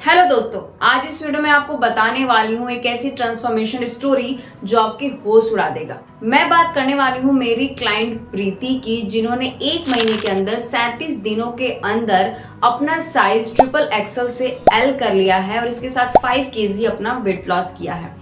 Hello दोस्तों, आज इस वीडियो में आपको बताने वाली हूँ एक ऐसी ट्रांसफॉर्मेशन स्टोरी जो आपके होश उड़ा देगा। मैं बात करने वाली हूँ मेरी क्लाइंट प्रीति की, जिन्होंने एक महीने के अंदर 37 दिनों के अंदर अपना साइज ट्रिपल एक्सल से एल कर लिया है और इसके साथ 5 केजी अपना वेट लॉस किया है।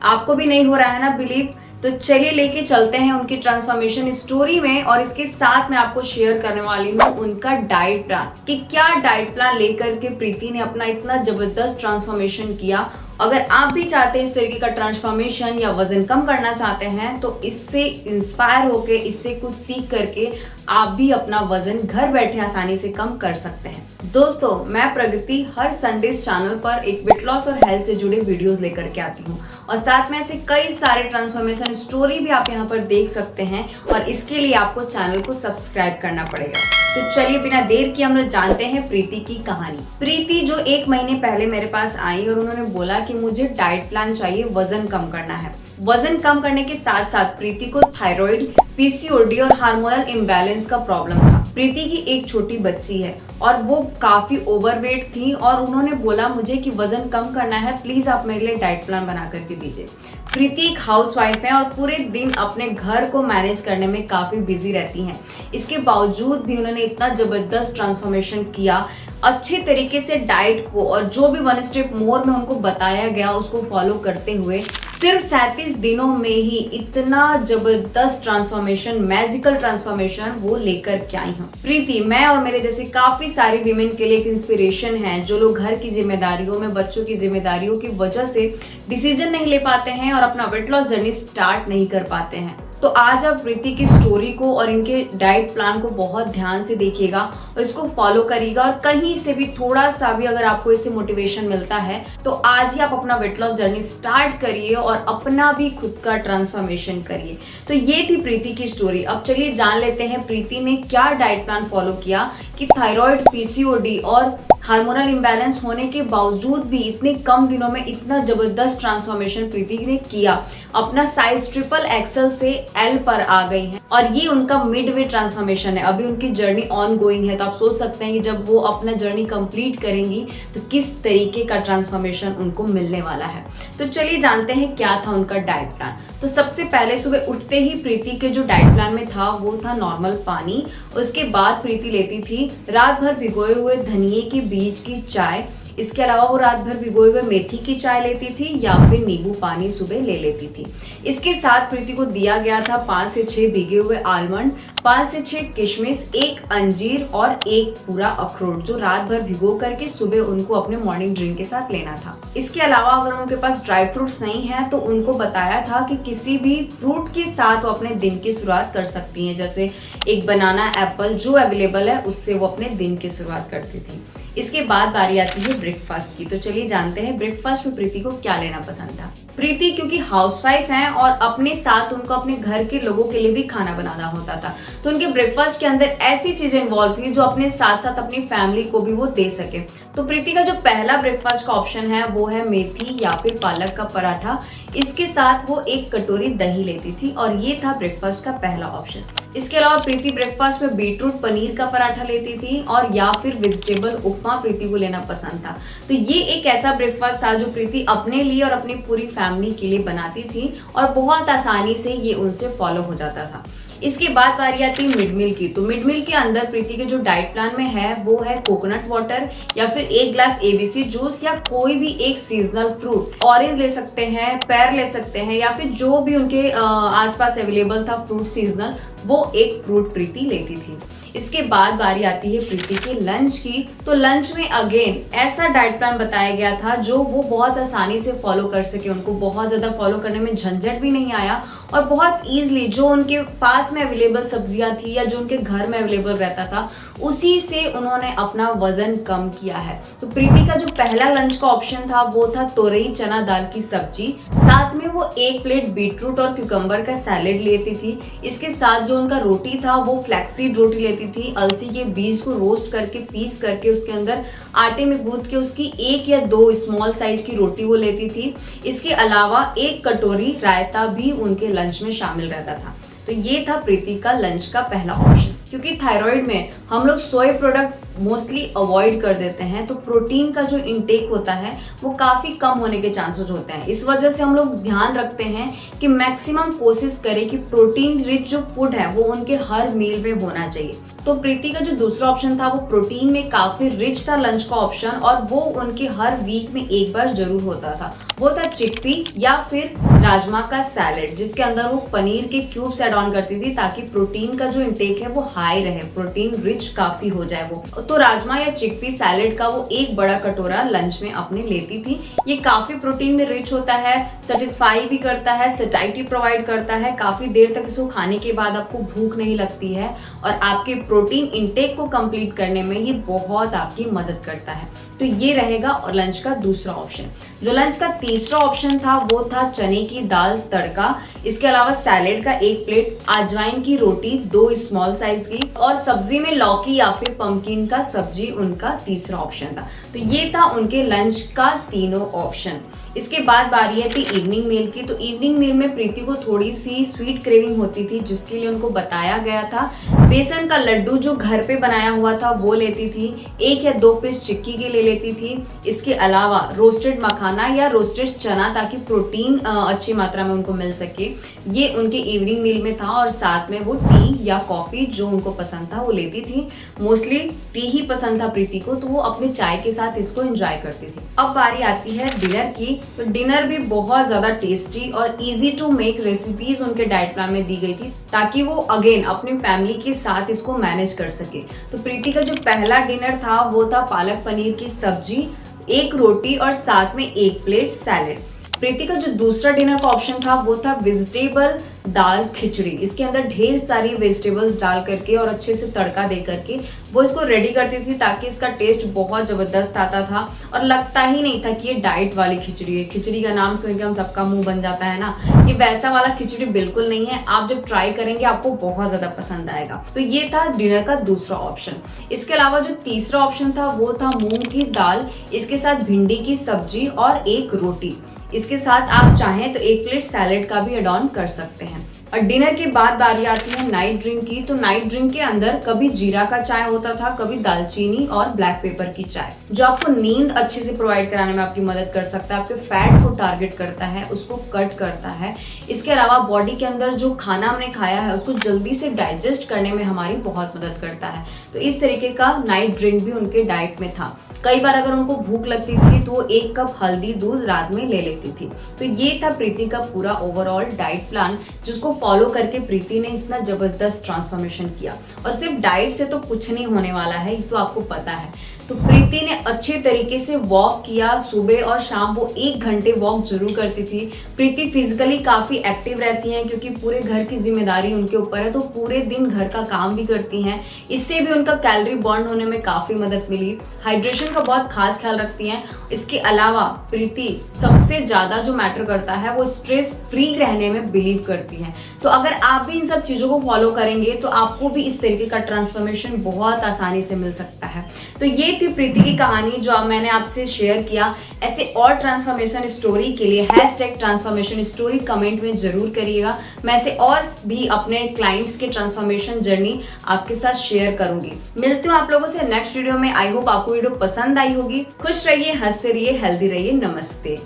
आपको भी नहीं हो रहा है ना बिलीव? तो चलिए लेके चलते हैं उनकी ट्रांसफॉर्मेशन स्टोरी में, और इसके साथ मैं आपको शेयर करने वाली हूँ उनका डाइट प्लान कि क्या डाइट प्लान लेकर के प्रीति ने अपना इतना जबरदस्त ट्रांसफॉर्मेशन किया। अगर आप भी चाहते हैं इस तरीके का ट्रांसफॉर्मेशन या वजन कम करना चाहते हैं तो इससे इंस्पायर होके, इससे कुछ सीख करके आप भी अपना वजन घर बैठे आसानी से कम कर सकते हैं। दोस्तों, मैं प्रगति हर संडे चैनल पर एक वेट लॉस और हेल्थ से जुड़े वीडियोस लेकर के आती हूँ और साथ में ऐसे कई सारे ट्रांसफॉर्मेशन स्टोरी भी आप यहाँ पर देख सकते हैं, और इसके लिए आपको चैनल को सब्सक्राइब करना पड़ेगा। तो चलिए बिना देर किए हम लोग जानते हैं प्रीति की कहानी। प्रीति जो एक महीने पहले मेरे पास आई और उन्होंने बोला कि मुझे डाइट प्लान चाहिए, वजन कम करना है। वजन कम करने के साथ साथ प्रीति को थायराइड, पीसीओडी और हार्मोनल इम्बैलेंस का प्रॉब्लम था। प्रीति की एक छोटी बच्ची है और वो काफी ओवरवेट थी और उन्होंने बोला मुझे कि वजन कम करना है, प्लीज आप मेरे लिए डाइट प्लान बना करके दीजिए। प्रीति एक हाउसवाइफ है और पूरे दिन अपने घर को मैनेज करने में काफी बिजी रहती हैं। इसके बावजूद भी उन्होंने इतना जबरदस्त ट्रांसफॉर्मेशन किया, अच्छे तरीके से डाइट को और जो भी 1 स्टेप मोर में उनको बताया गया उसको फॉलो करते हुए सिर्फ 37 दिनों में ही इतना जबरदस्त ट्रांसफॉर्मेशन, मैजिकल ट्रांसफॉर्मेशन वो लेकर के आई हूँ। प्रीति मैं और मेरे जैसे काफी सारे वीमेन के लिए एक इंस्पिरेशन है, जो लोग घर की जिम्मेदारियों में, बच्चों की जिम्मेदारियों की वजह से डिसीजन नहीं ले पाते हैं और अपना वेट लॉस जर्नी स्टार्ट नहीं कर पाते हैं। तो आज आप प्रीति की स्टोरी को और इनके डाइट प्लान को बहुत ध्यान से देखिएगा और इसको फॉलो करिएगा, और कहीं से भी थोड़ा सा भी अगर आपको इससे मोटिवेशन मिलता है तो आज ही आप अपना वेट लॉस जर्नी स्टार्ट करिए और अपना भी खुद का ट्रांसफॉर्मेशन करिए। तो ये थी प्रीति की स्टोरी। अब चलिए जान लेते हैं प्रीति ने क्या डाइट प्लान फॉलो किया कि थायराइड, पीसीओडी और हार्मोनल इम्बैलेंस होने के बावजूद भी इतने कम दिनों में इतना जबरदस्त ट्रांसफॉर्मेशन प्रीति ने किया। अपना साइज ट्रिपल एक्सल से एल पर आ गई हैं और ये उनका मिड वे ट्रांसफॉर्मेशन है। अभी उनकी जर्नी ऑन गोइंग है, तो आप सोच सकते हैं कि जब वो अपना जर्नी कंप्लीट करेंगी तो किस तरीके का ट्रांसफॉर्मेशन उनको मिलने वाला है। तो चलिए जानते हैं क्या था उनका डाइट प्लान। तो सबसे पहले सुबह उठते ही प्रीति के जो डाइट प्लान में था वो था नॉर्मल पानी। उसके बाद प्रीति लेती थी रात भर भिगोए हुए धनिये के बीज की चाय। इसके अलावा वो रात भर भिगोए हुए मेथी की चाय लेती थी या फिर नींबू पानी सुबह ले लेती थी। इसके साथ प्रीति को दिया गया था 5 से 6 भीगे हुए आलमंड, 5 से 6 किशमिश, 1 अंजीर और 1 पूरा अखरोट, जो रात भर भिगो करके सुबह उनको अपने मॉर्निंग ड्रिंक के साथ लेना था। इसके अलावा अगर उनके पास ड्राई फ्रूट्स नहीं है तो उनको बताया था कि किसी भी फ्रूट के साथ वो अपने दिन की शुरुआत कर सकती हैं, जैसे एक बनाना, एप्पल जो अवेलेबल है उससे वो अपने दिन की शुरुआत करती थी। इसके बाद बारी आती है ब्रेकफास्ट की। तो चलिए जानते हैं ब्रेकफास्ट में प्रीति को क्या लेना पसंद था। प्रीति क्योंकि हाउसवाइफ हैं और अपने साथ उनको अपने घर के लोगों के लिए भी खाना बनाना होता था, तो उनके ब्रेकफास्ट के अंदर ऐसी चीजें इन्वॉल्व थी जो अपने साथ साथ अपनी फैमिली को भी वो दे सके। तो प्रीति का जो पहला ब्रेकफास्ट का ऑप्शन है वो है मेथी या फिर पालक का पराठा। इसके साथ वो 1 कटोरी दही लेती थी और ये था ब्रेकफास्ट का पहला ऑप्शन। इसके अलावा प्रीति ब्रेकफास्ट में बीटरूट पनीर का पराठा लेती थी और या फिर वेजिटेबल उपमा प्रीति को लेना पसंद था। तो ये एक ऐसा ब्रेकफास्ट था जो प्रीति अपने लिए और अपनी पूरी फैमिली के लिए बनाती थी और बहुत आसानी से ये उनसे फॉलो हो जाता था। इसके बाद बारी आती है मिड मील की। तो मिड मील के अंदर प्रीति के जो डाइट प्लान में है वो है कोकोनट वाटर या फिर 1 ग्लास एबीसी जूस या कोई भी एक सीजनल फ्रूट। ऑरेंज ले सकते हैं, पेयर ले सकते हैं या फिर जो भी उनके आसपास अवेलेबल था फ्रूट सीजनल, वो एक फ्रूट प्रीति लेती थी। इसके बाद बारी आती है प्रीति के लंच की। तो लंच में अगेन ऐसा डाइट प्लान बताया गया था जो वो बहुत आसानी से फॉलो कर सके। उनको बहुत ज्यादा फॉलो करने में झंझट भी नहीं आया और बहुत इजीली जो उनके पास में अवेलेबल सब्जियां थी या जो उनके घर में अवेलेबल रहता था उसी से उन्होंने अपना वजन कम किया है। तो प्रीति का जो पहला लंच का ऑप्शन था वो था तोरई चना दाल की सब्जी, साथ में वो 1 प्लेट बीटरूट और क्यूकम्बर का सैलेड लेती थी। इसके साथ जो उनका रोटी था वो फ्लैक्सीड रोटी लेती थी। अलसी के बीज को रोस्ट करके पीस करके उसके अंदर आटे में गूंथ के उसकी 1 या 2 स्मॉल साइज की रोटी वो लेती थी। इसके अलावा 1 कटोरी रायता भी उनके लंच में शामिल रहता था। तो ये था प्रीति का लंच का पहला ऑप्शन। क्योंकि थायराइड में हम लोग सोया प्रोडक्ट मोस्टली अवॉइड कर देते हैं, तो प्रोटीन का जो इनटेक होता है वो काफ़ी कम होने के चांसेस होते हैं। इस वजह से हम लोग ध्यान रखते हैं कि मैक्सिमम कोशिश करें कि प्रोटीन रिच जो फूड है वो उनके हर मील में होना चाहिए। तो प्रीति का जो दूसरा ऑप्शन था वो प्रोटीन में काफ़ी रिच था लंच का ऑप्शन, और वो उनके हर वीक में एक बार जरूर होता था। वो था चिकपी या फिर राजमा का सैलेड, जिसके अंदर वो पनीर के क्यूब्स ऐड ऑन करती थी ताकि प्रोटीन का जो इंटेक है वो हाई रहे, प्रोटीन रिच काफी हो जाए वो। तो राजमा या चिकपी सैलेड का वो एक बड़ा कटोरा लंच में अपने लेती थी। ये काफी प्रोटीन में रिच होता है, सेटिस्फाई भी करता है, सैटिस्फैक्शन प्रोवाइड करता है, काफी देर तक इसको खाने के बाद आपको भूख नहीं लगती है, और आपके प्रोटीन इंटेक को कंप्लीट करने में ये बहुत आपकी मदद करता है। तो ये रहेगा और लंच का दूसरा ऑप्शन। जो लंच का तीसरा ऑप्शन था वो था चने की दाल तड़का। इसके अलावा सैलेड का एक प्लेट, अजवाइन की रोटी 2 स्मॉल साइज की, और सब्जी में लौकी या फिर पंपकिन का सब्जी उनका तीसरा ऑप्शन था। तो ये था उनके लंच का तीनों ऑप्शन। इसके बाद बारी थी इवनिंग मील की। तो इवनिंग मील में प्रीति को थोड़ी सी स्वीट क्रेविंग होती थी, जिसके लिए उनको बताया गया था बेसन का लड्डू जो घर पे बनाया हुआ था वो लेती थी, 1 या 2 पीस चिक्की के ले लेती थी। इसके अलावा रोस्टेड मखाना या रोस्टेड चना, ताकि प्रोटीन अच्छी मात्रा में उनको मिल सके, ये उनके इवनिंग मील में था। और साथ में वो टी या कॉफी जो उनको पसंद था वो लेती थी। मोस्टली टी ही पसंद था प्रीति को, तो वो अपने चाय के साथ इसको एंजॉय करती थी। अब बारी आती है डिनर की। तो डिनर भी बहुत ज्यादा टेस्टी और इजी टू मेक रेसिपीज उनके डाइट प्लान में दी गई थी, ताकि वो अगेन अपनी फैमिली के साथ इसको मैनेज कर सके। तो प्रीति का जो पहला डिनर था वो था पालक पनीर की सब्जी, 1 रोटी और साथ में 1 प्लेट सैलेड। प्रीति का जो दूसरा डिनर का ऑप्शन था वो था वेजिटेबल दाल खिचड़ी। इसके अंदर ढेर सारी वेजिटेबल्स डाल करके और अच्छे से तड़का दे करके वो इसको रेडी करती थी, ताकि इसका टेस्ट बहुत जबरदस्त आता था और लगता ही नहीं था कि ये डाइट वाली खिचड़ी है। खिचड़ी का नाम सुन के हम सबका मुंह बन जाता है ना, ये वैसा वाला खिचड़ी बिल्कुल नहीं है। आप जब ट्राई करेंगे आपको बहुत ज्यादा पसंद आएगा। तो ये था डिनर का दूसरा ऑप्शन। इसके अलावा जो तीसरा ऑप्शन था वो था मूंग की दाल, इसके साथ भिंडी की सब्जी और 1 रोटी। इसके साथ आप चाहें तो 1 प्लेट सैलेड का भी एड ऑन कर सकते हैं। और डिनर के बाद बारी आती है नाइट ड्रिंक की। तो नाइट ड्रिंक के अंदर कभी जीरा का चाय होता था, कभी दालचीनी और ब्लैक पेपर की चाय, जो आपको नींद अच्छे से प्रोवाइड कराने में आपकी मदद कर सकता है, आपके फैट को टारगेट करता है, उसको कट करता है। इसके अलावा बॉडी के अंदर जो खाना हमने खाया है उसको जल्दी से डाइजेस्ट करने में हमारी बहुत मदद करता है। तो इस तरीके का नाइट ड्रिंक भी उनके डाइट में था। कई बार अगर उनको भूख लगती थी तो वो 1 कप हल्दी दूध रात में ले लेती थी। तो ये था प्रीति का पूरा ओवरऑल डाइट प्लान, जिसको फॉलो करके प्रीति ने इतना जबरदस्त ट्रांसफॉर्मेशन किया। और सिर्फ डाइट से तो कुछ नहीं होने वाला है, ये तो आपको पता है। तो प्रीति ने अच्छे तरीके से वॉक किया, सुबह और शाम वो 1 घंटे वॉक जरूर करती थी। प्रीति फिजिकली काफी एक्टिव रहती हैं, क्योंकि पूरे घर की जिम्मेदारी उनके ऊपर है, तो पूरे दिन घर का काम भी करती हैं। इससे भी उनका कैलोरी बर्न होने में काफी मदद मिली। हाइड्रेशन का बहुत खास ख्याल रखती हैं। इसके अलावा प्रीति सबसे ज्यादा जो मैटर करता है वो स्ट्रेस फ्री रहने में बिलीव करती हैं। तो अगर आप भी इन सब चीजों को फॉलो करेंगे तो आपको भी इस तरीके का ट्रांसफॉर्मेशन बहुत आसानी से मिल सकता है। तो ये थी प्रीति की कहानी जो मैंने आपसे शेयर किया। ऐसे और ट्रांसफॉर्मेशन स्टोरी के लिए #ट्रांसफॉर्मेशन स्टोरी कमेंट में जरूर करिएगा। मैं ऐसे और भी अपने क्लाइंट्स के ट्रांसफॉर्मेशन जर्नी आपके साथ शेयर करूंगी। मिलती हूँ आप लोगों से नेक्स्ट वीडियो में। आई होप आपको वीडियो पसंद आई होगी। खुश रहिए, हंसते रहिए, हेल्दी रहिए। नमस्ते।